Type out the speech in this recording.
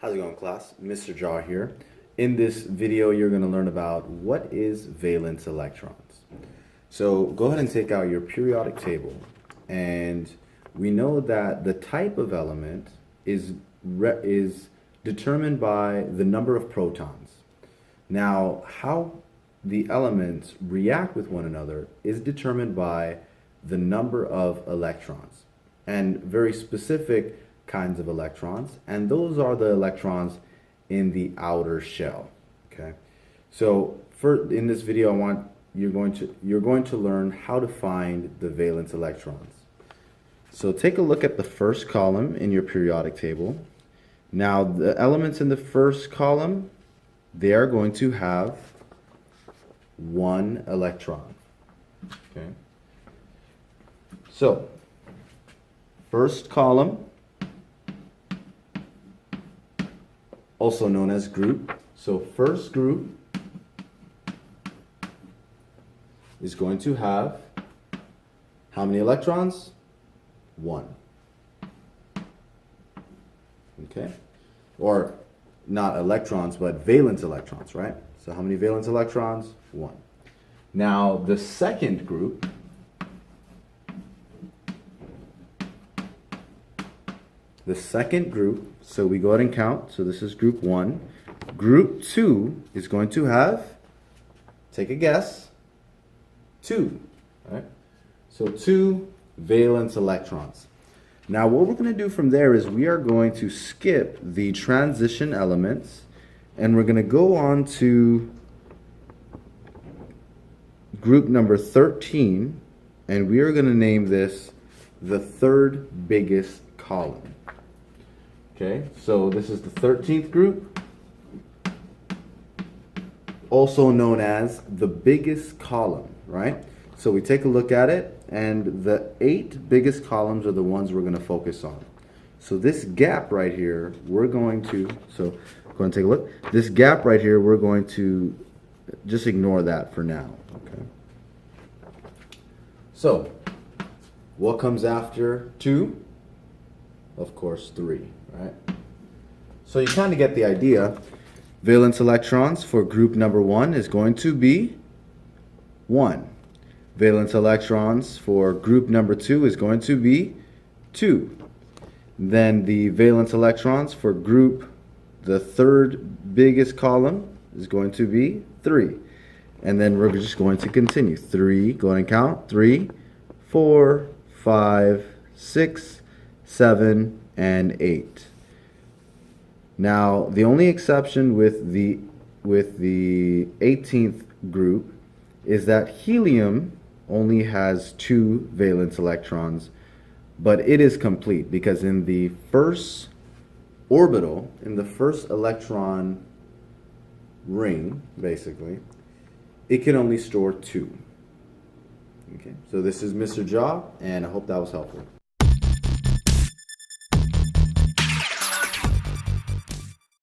How's it going, class? Mr. Jar here. In this video, you're going to learn about what is valence electrons. So go ahead and take out your periodic table, and we know that the type of element is determined by the number of protons. Now, how the elements react with one another is determined by the number of electrons, and very specific kinds of electrons, and those are the electrons in the outer shell. Okay, so in this video, you're going to learn how to find the valence electrons. So take a look at the first column in your periodic table. Now the elements in the first column, they are going to have one electron. Okay, so first column, also known as group. So first group is going to have how many electrons? One. Okay? Or not electrons, but valence electrons, right? So how many valence electrons? One. Now the second group so we go ahead and count. So this is group 1. Group 2 is going to have, take a guess, 2. Right? So 2 valence electrons. Now what we're going to do from there is we are going to skip the transition elements, and we're going to go on to group number 13, and we are going to name this the third biggest column. Okay, so this is the 13th group, also known as the biggest column, right? So we take a look at it, and the 8 biggest columns are the ones we're going to focus on. So this gap right here, we're going to, so go and take a look. This gap right here, we're going to just ignore that for now, okay? So, what comes after 2? Of course, 3. Right? So you kind of get the idea. Valence electrons for group number 1 is going to be 1. Valence electrons for group number 2 is going to be 2. Then the valence electrons for group, the third biggest column, is going to be 3. And then we're just going to continue. 3, go ahead and count. 3, 4, 5, 6, 7, and 8. Now, the only exception with the 18th group is that helium only has 2 valence electrons, but it is complete because in the first orbital, in the first electron ring, basically, it can only store 2. Okay, so this is Mr. Jaw, and I hope that was helpful.